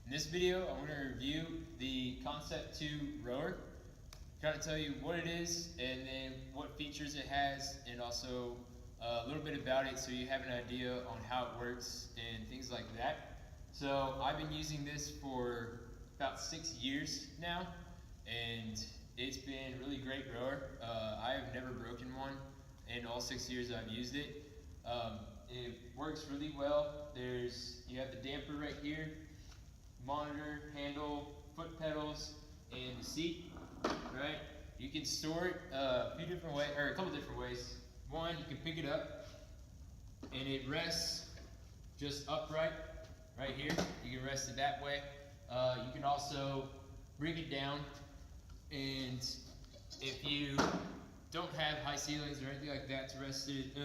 In this video, I'm going to review the Concept 2 rower, try to tell you what it is and then what features it has, and also a little bit about it so you have an idea on how it works and things like that. So I've been using this for about 6 years now, and it's been a really great rower. I have never broken one in all 6 years I've used it. It works really well. You have the damper right here, monitor, handle, foot pedals, and the seat. Right? You can store it a couple different ways. One, you can pick it up, and it rests just upright right here. You can rest it that way. You can also bring it down, and if you don't have high ceilings or anything like that to rest it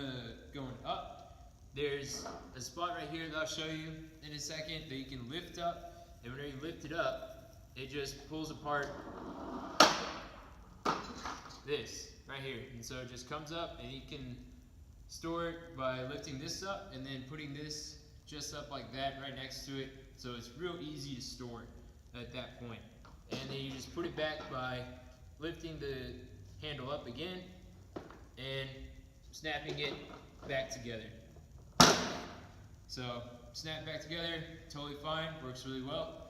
going up, there's a spot right here that I'll show you in a second that you can lift up, and whenever you lift it up, it just pulls apart this right here, and so it just comes up, and you can store it by lifting this up and then putting this just up like that right next to it, so it's real easy to store it at that point. And then you just put it back by lifting the handle up again and snapping it back together. So snap back together, totally fine, works really well.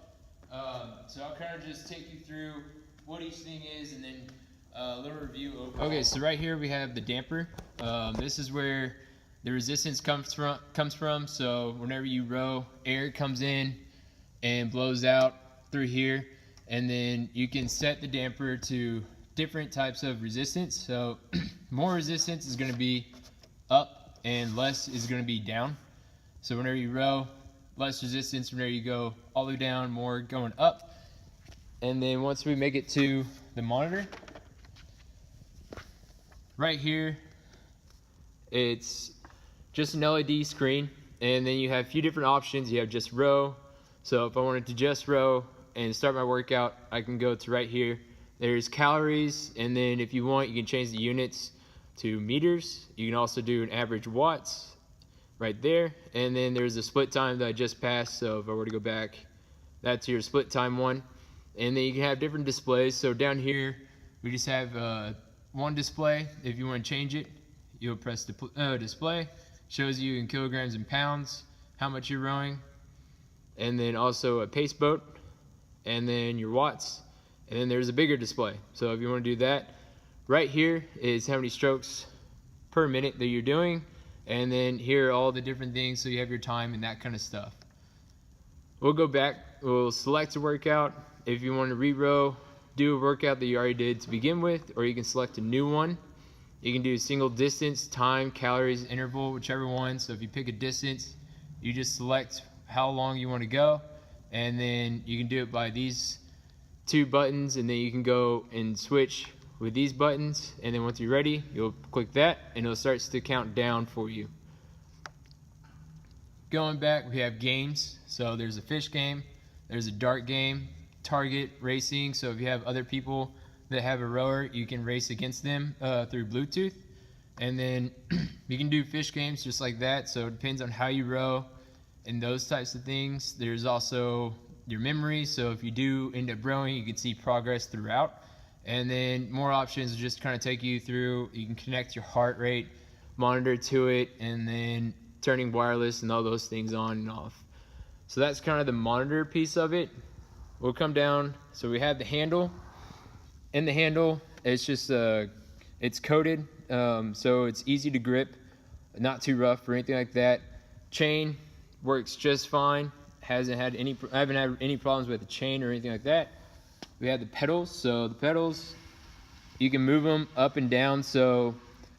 So I'll kind of just take you through what each thing is and then a little review overall. Okay, so right here we have the damper. This is where the resistance comes from. So whenever you row, air comes in and blows out through here, and then you can set the damper to different types of resistance. So more resistance is going to be up and less is going to be down. So whenever you row, less resistance. Whenever you go all the way down, more going up. And then once we make it to the monitor, right here, it's just an LED screen, and then you have a few different options. You have just row. So if I wanted to just row and start my workout, I can go to right here. There's calories, and then if you want, you can change the units to meters. You can also do an average watts right there, and then there's a split time that I just passed. So if I were to go back, that's your split time one. And then you can have different displays. So down here, we just have one display. If you want to change it, you'll press the display. Shows you in kilograms and pounds how much you're rowing, and then also a pace boat, and then your watts, and then there's a bigger display. So if you want to do that, right here is how many strokes per minute that you're doing, and then here are all the different things, so you have your time and that kind of stuff. We'll go back, we'll select a workout. If you want to re-row, do a workout that you already did to begin with, or you can select a new one. You can do single distance, time, calories, interval, whichever one. So if you pick a distance, you just select how long you want to go, and then you can do it by these two buttons, and then you can go and switch with these buttons, and then once you're ready, you'll click that and it'll start to count down for you. Going back, we have games. So there's a fish game, there's a dart game, target racing. So if you have other people that have a rower, you can race against them through Bluetooth. And then you can do fish games just like that. So it depends on how you row and those types of things. There's also your memory. So if you do end up rowing, you can see progress throughout. And then more options just kind of take you through. You can connect your heart rate monitor to it, and then turning wireless and all those things on and off. So that's kind of the monitor piece of it. We'll come down. So we have the handle. In the handle, it's just it's coated, so it's easy to grip, not too rough or anything like that. Chain works just fine. I haven't had any problems with the chain or anything like that. We have the pedals. So the pedals, you can move them up and down. So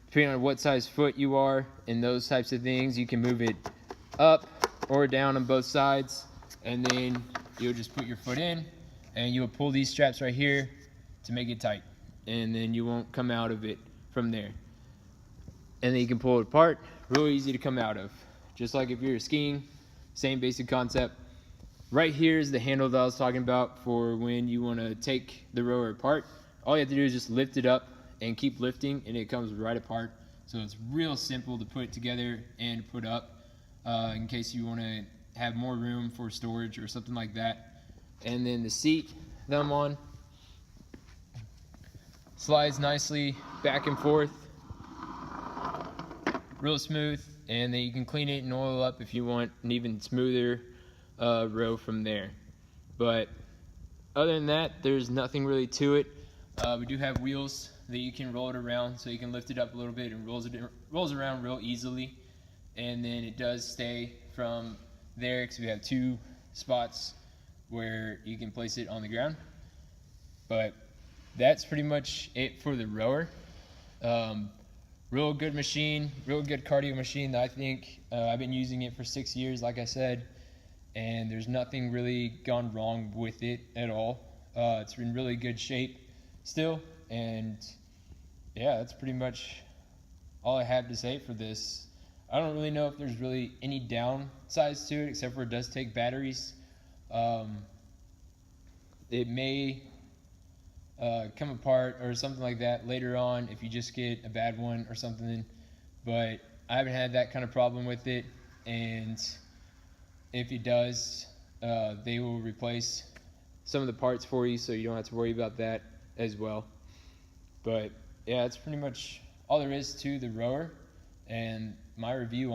depending on what size foot you are and those types of things, you can move it up or down on both sides. And then you'll just put your foot in, and you'll pull these straps right here to make it tight, and then you won't come out of it from there. And then you can pull it apart, really easy to come out of, just like if you're skiing. Same basic concept. Right here is the handle that I was talking about for when you want to take the rower apart. All you have to do is just lift it up and keep lifting, and it comes right apart. So it's real simple to put together and put up in case you want to have more room for storage or something like that. And then the seat that I'm on slides nicely back and forth, real smooth, and then you can clean it and oil up if you want an even smoother row from there. But other than that, there's nothing really to it. We do have wheels that you can roll it around, so you can lift it up a little bit and rolls around real easily. And then it does stay from there because we have 2 spots where you can place it on the ground. But that's pretty much it for the rower. Real good machine, real good cardio machine. I think I've been using it for 6 years, like I said, and there's nothing really gone wrong with it at all. It's in really good shape still, and yeah, that's pretty much all I have to say for this. I don't really know if there's really any downsides to it, except for it does take batteries. It may come apart or something like that later on if you just get a bad one or something, but I haven't had that kind of problem with it, and if it does, they will replace some of the parts for you, so you don't have to worry about that as well. But yeah, that's pretty much all there is to the rower and my review on